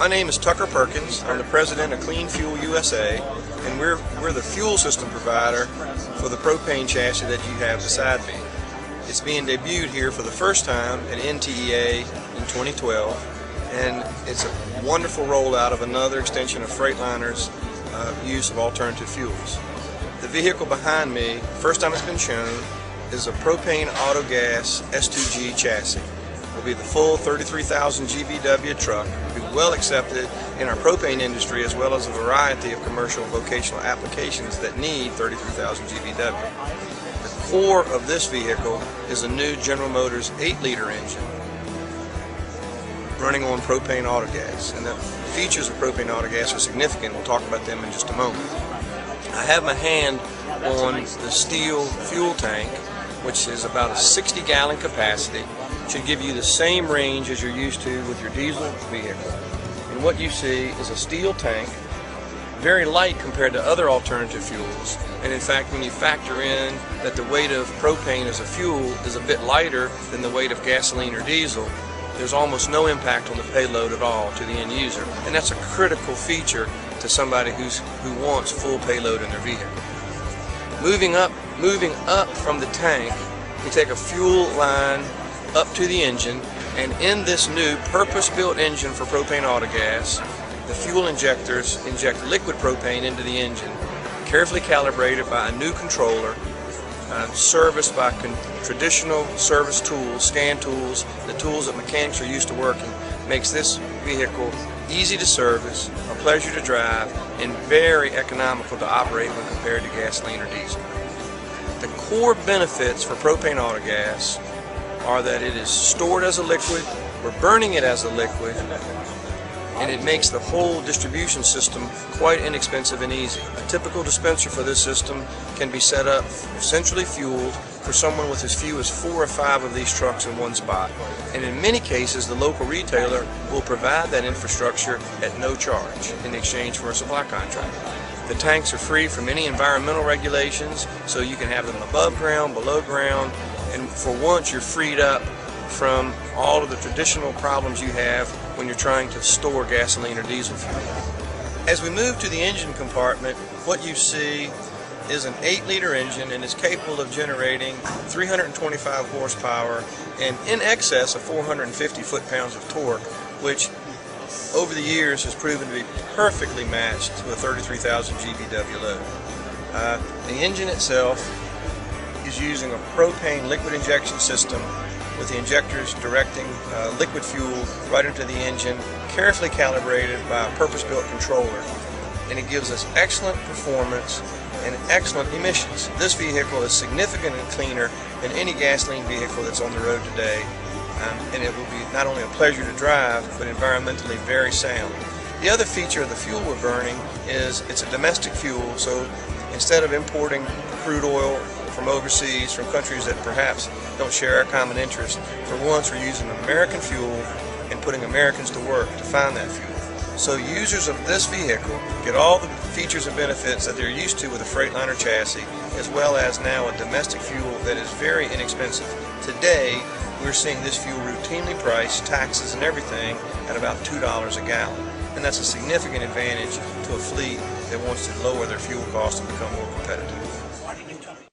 name is Tucker Perkins. I'm the president of Clean Fuel USA, and we're the fuel system provider for the propane chassis that you have beside me. It's being debuted here for the first time at NTEA in 2012, and it's a wonderful rollout of another extension of Freightliner's use of alternative fuels. The vehicle behind me, first time it's been shown, is a propane autogas S2G chassis. Will be the full 33,000 GVWR truck. Will be well accepted in our propane industry as well as a variety of commercial and vocational applications that need 33,000 GVWR. The core of this vehicle is a new General Motors 8-liter engine running on propane autogas, and the features of propane autogas are significant. We'll talk about them in just a moment. I have my hand on the steel fuel tank, which is about a 60-gallon capacity. Should give you the same range as you're used to with your diesel vehicle. And what you see is a steel tank, very light compared to other alternative fuels. And in fact, when you factor in that the weight of propane as a fuel is a bit lighter than the weight of gasoline or diesel, there's almost no impact on the payload at all to the end user. And that's a critical feature to somebody who wants full payload in their vehicle. Moving up from the tank, we take a fuel line up to the engine, and in this new purpose-built engine for propane autogas, the fuel injectors inject liquid propane into the engine, carefully calibrated by a new controller, serviced by traditional service tools, scan tools, the tools that mechanics are used to working. Makes this vehicle easy to service, a pleasure to drive, and very economical to operate when compared to gasoline or diesel. The core benefits for propane autogas are that it is stored as a liquid, we're burning it as a liquid, and it makes the whole distribution system quite inexpensive and easy. A typical dispenser for this system can be set up centrally fueled for someone with as few as 4 or 5 of these trucks in one spot. And in many cases, the local retailer will provide that infrastructure at no charge in exchange for a supply contract. The tanks are free from any environmental regulations, so you can have them above ground, below ground, and for once you're freed up from all of the traditional problems you have when you're trying to store gasoline or diesel fuel. As we move to the engine compartment, what you see is an 8-liter engine, and is capable of generating 325 horsepower and in excess of 450 foot-pounds of torque, which over the years has proven to be perfectly matched to a 33,000 GVWR load. The engine itself is using a propane liquid injection system with the injectors directing liquid fuel right into the engine, carefully calibrated by a purpose-built controller, and it gives us excellent performance and excellent emissions. This vehicle is significantly cleaner than any gasoline vehicle that's on the road today, and it will be not only a pleasure to drive, but environmentally very sound. The other feature of the fuel we're burning is it's a domestic fuel, so instead of importing crude oil from overseas, from countries that perhaps don't share our common interest, for once we're using American fuel and putting Americans to work to find that fuel. So users of this vehicle get all the features and benefits that they're used to with a Freightliner chassis, as well as now a domestic fuel that is very inexpensive. Today, we're seeing this fuel routinely priced, taxes and everything, at about $2 a gallon. And that's a significant advantage to a fleet that wants to lower their fuel costs and become more competitive.